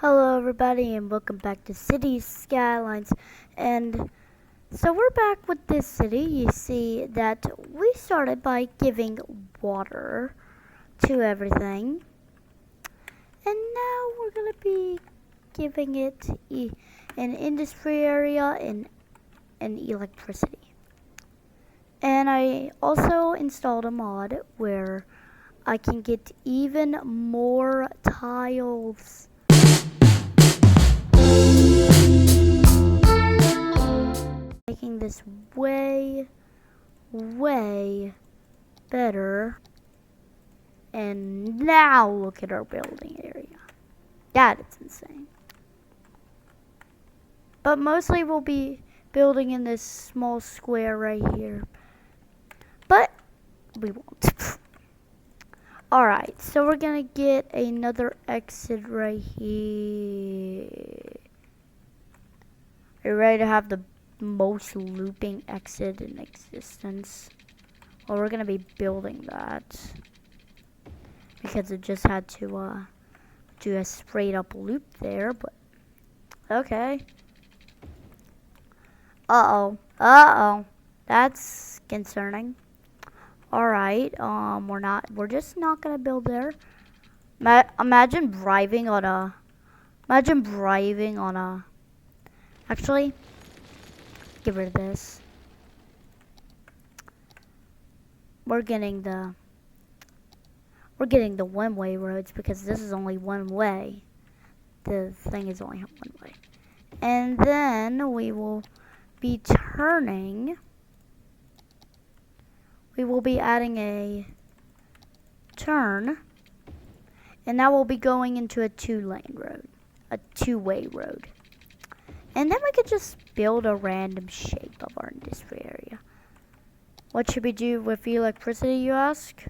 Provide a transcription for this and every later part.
Hello everybody and welcome back to City Skylines. And so we're back with this city. You see that we started by giving water to everything. And now we're going to be giving it an industry area and electricity. And I also installed a mod where I can get even more tiles. Making this way better. And now look at our building area. That is insane. But mostly we'll be building in this small square right here. But we won't. Alright, so we're gonna get another exit right here. Are you ready to have the most looping exit in existence? Well, we're gonna be building that because it just had to do a straight up loop there, but okay. Uh-oh, that's concerning. Alright, we're just not gonna build there. Imagine driving on a, actually, get rid of this. We're getting the one-way roads because this is only one way. The thing is only one way. And then we will be turning. We will be adding a turn. And now we'll be going into a two-lane road. A two-way road. And then we could just build a random shape of our industry area. What should we do with electricity, you ask?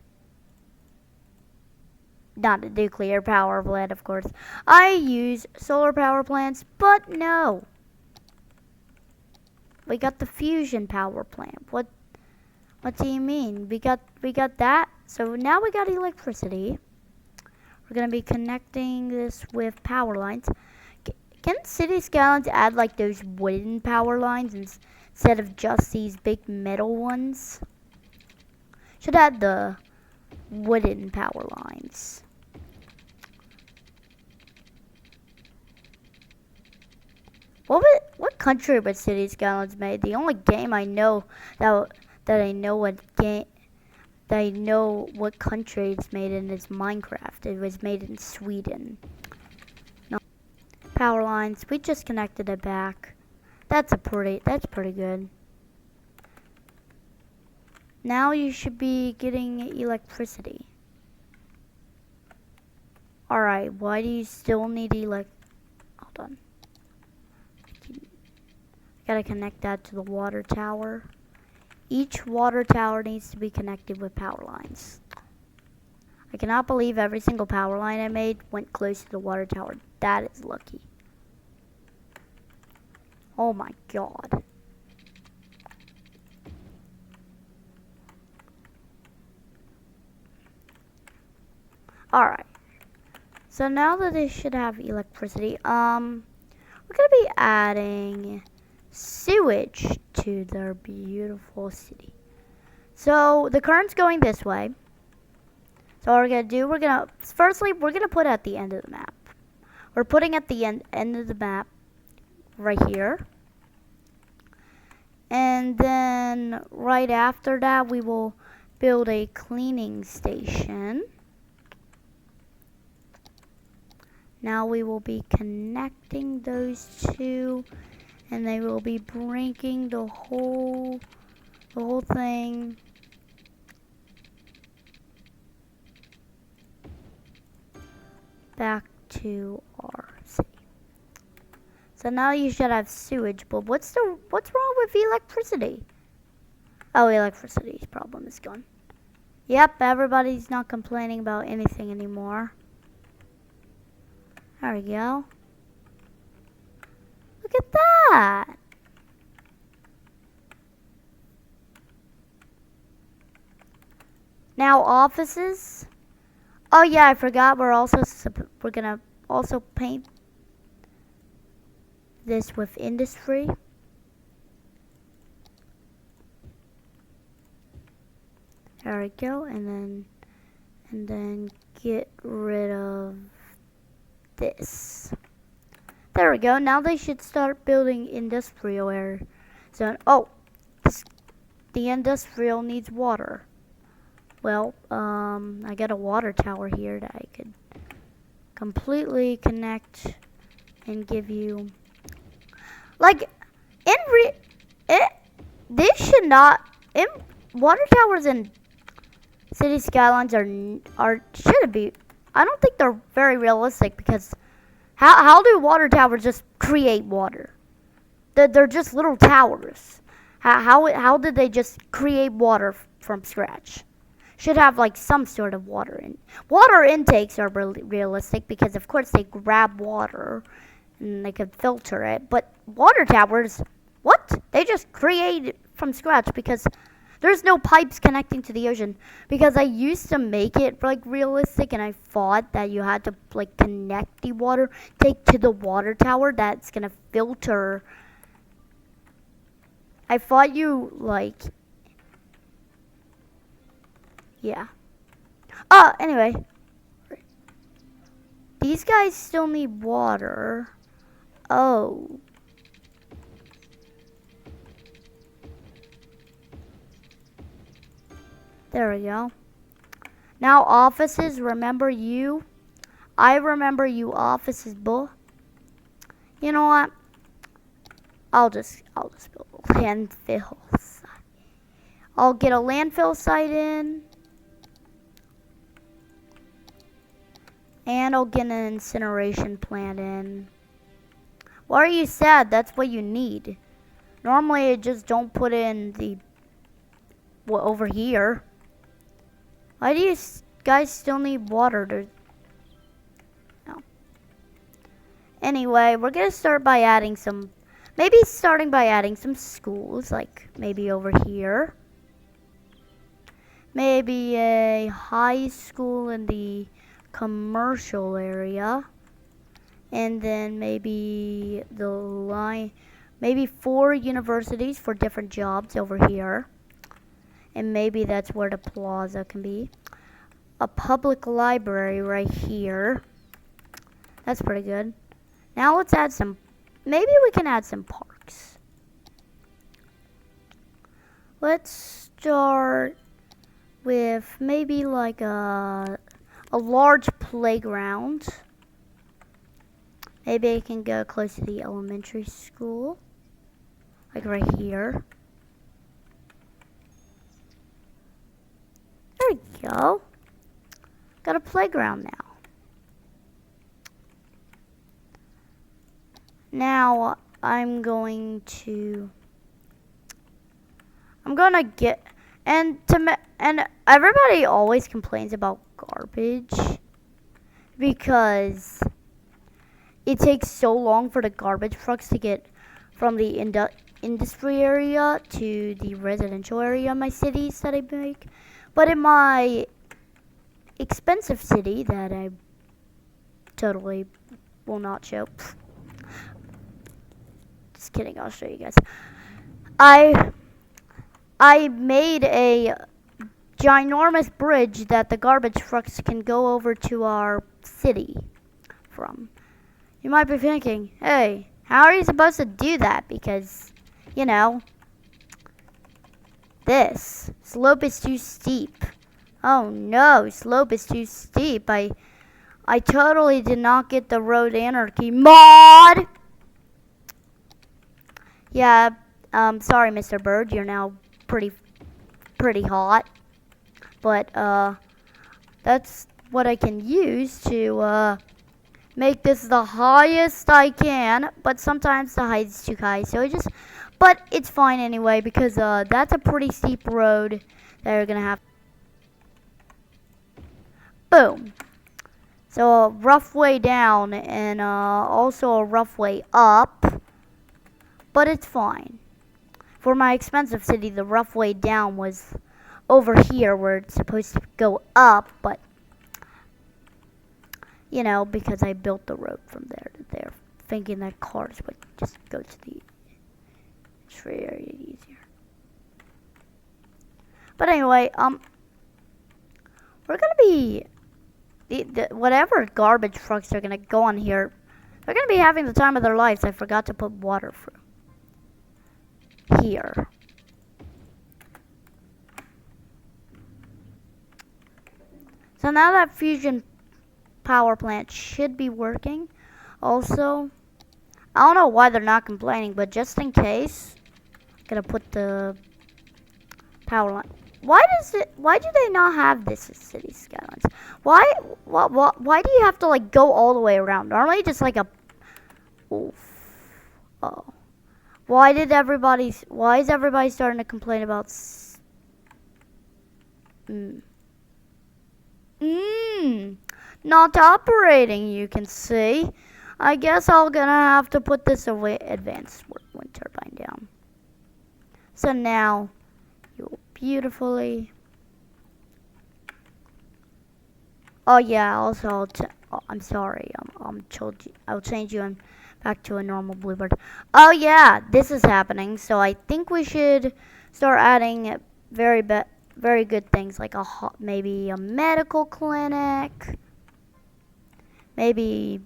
Not a nuclear power plant, of course. I use solar power plants, but no. We got the fusion power plant. What do you mean? We got that. So now we got electricity. We're gonna be connecting this with power lines. Can City Skylines add like those wooden power lines instead of just these big metal ones? Should add the wooden power lines. What country was City Skylines made? The only game I know that I know what country it's made in is Minecraft. It was made in Sweden. No. Power lines. We just connected it back. That's pretty good. Now you should be getting electricity. Alright, why do you still need hold on. Gotta connect that to the water tower. Each water tower needs to be connected with power lines. I cannot believe every single power line I made went close to the water tower. That is lucky. Oh my god. Alright. So now that they should have electricity, we're gonna be adding sewage to their beautiful city. So the current's going this way. So what we're gonna do, firstly we're gonna put at the end of the map. We're putting at the end of the map right here. And then right after that we will build a cleaning station. Now we will be connecting those two, and they will be bringing the whole thing back to our city. So now you should have sewage, but what's wrong with electricity? Oh, electricity's problem is gone. Yep, everybody's not complaining about anything anymore. There we go. Look at that. Now offices. Oh yeah, I forgot. We're gonna also paint this with industry. There we go, and then get rid of this. There we go. Now they should start building industrial area zone. Oh, the industrial needs water. Well, I got a water tower here that I could completely connect and give you. Like, this should not. Water towers and city skylines shouldn't be. I don't think they're very realistic because how do water towers just create water? They're just little towers. How did they just create water from scratch? Should have like some sort of water intakes are really realistic because of course they grab water and they can filter it. But water towers, what? They just create it from scratch because there's no pipes connecting to the ocean. Because I used to make it like realistic and I thought that you had to like connect the water, take to the water tower that's gonna filter. I thought you like, yeah. Anyway. These guys still need water. Oh. There we go. Now offices, remember you? I remember you offices, bull. You know what? I'll just build a landfill site. I'll get a landfill site in. And I'll get an incineration plant in. Why are you sad? That's what you need. Normally I just don't put in over here. Why do you guys still need water? No. Anyway, we're gonna start by adding some, starting by adding some schools, like maybe over here. Maybe a high school in the commercial area. And then maybe maybe 4 universities for different jobs over here. And maybe that's where the plaza can be. A public library right here. That's pretty good. Now let's add maybe we can add some parks. Let's start with maybe like a large playground. Maybe I can go close to the elementary school. Like right here. There we go. Got a playground now. Now I'm gonna get and everybody always complains about garbage because it takes so long for the garbage trucks to get from the industry area to the residential area in my cities that I make. But in my expensive city that I totally will not show. Just kidding, I'll show you guys. I made a ginormous bridge that the garbage trucks can go over to our city from. You might be thinking, hey, how are you supposed to do that? Because, you know, this slope is too steep. Oh no, slope is too steep. I totally did not get the road anarchy mod. Yeah, sorry, Mr. Bird, you're now pretty hot. But that's what I can use to make this the highest I can. But sometimes the height is too high, so but it's fine anyway because that's a pretty steep road that you're gonna have. Boom. So a rough way down and also a rough way up, but it's fine. For my expensive city, the rough way down was over here where it's supposed to go up, but you know, because I built the road from there to there thinking that cars would just go to the tree area easier. But anyway, we're gonna be whatever garbage trucks are gonna go on here. They're gonna be having the time of their lives. I forgot to put water through here. So now that fusion power plant should be working. Also, I don't know why they're not complaining, but just in case, I'm gonna put the power line. Why do they not have this as City Skylines? Why do you have to like go all the way around? Normally just like a, oof. Oh. Why is everybody starting to complain about not operating, you can see. I guess I'm gonna have to put this away, advanced wind turbine down. So now you'll beautifully. Oh yeah, also I'm sorry. I'll change you back to a normal bluebird. Oh yeah, this is happening. So I think we should start adding very good things like maybe a medical clinic. Maybe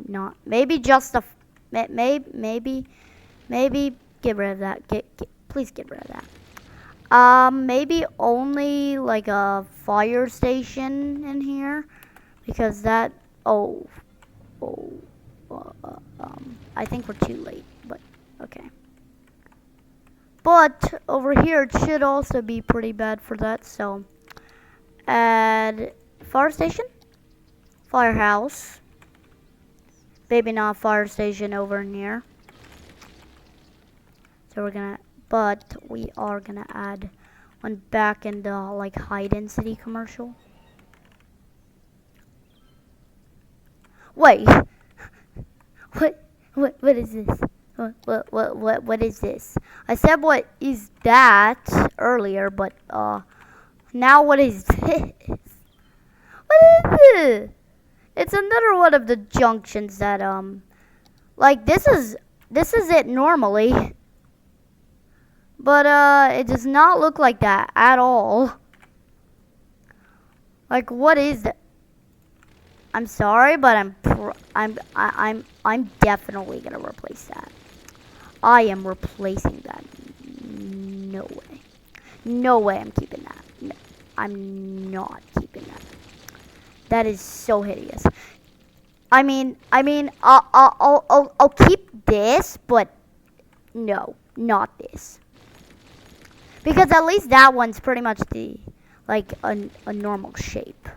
not. Maybe just a maybe get rid of that. Please get rid of that. Maybe only like a fire station in here, because that. I think we're too late, but okay. But over here it should also be pretty bad for that. So add fire station, firehouse. Maybe not fire station over in here. So we are gonna add one back in the like high density commercial. Wait, what is this? What is this? I said what is that earlier, but now what is this? What is this? It's another one of the junctions that like this is it normally. But it does not look like that at all. Like, what is that? I'm sorry, but I'm definitely gonna replace that. I am replacing that. No way. No way I'm keeping that. No, I'm not keeping that. That is so hideous. I mean, I'll keep this, but no, not this. Because at least that one's pretty much like a normal shape.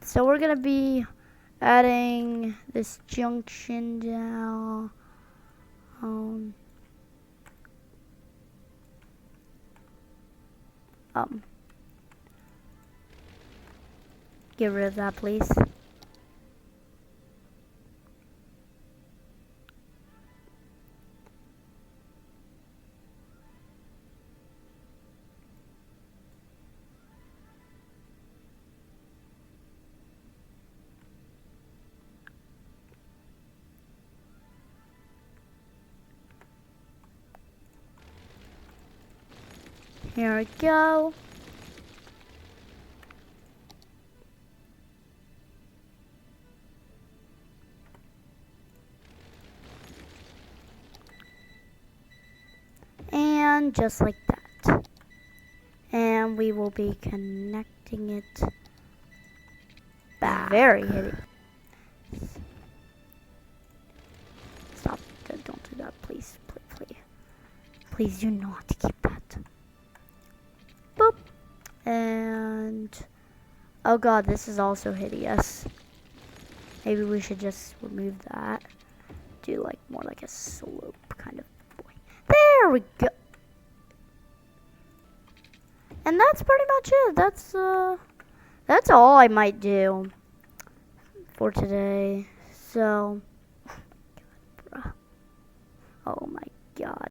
So we're gonna be adding this junction down. Get rid of that, please. Here we go. And just like that. And we will be connecting it back. Very hideous. Stop. Don't do that, please. Please. Please do not keep that. Boop. And oh god, this is also hideous. Maybe we should just remove that. Do like more like a slope kind of boy. There we go. And that's pretty much it. That's all I might do for today. So oh my god.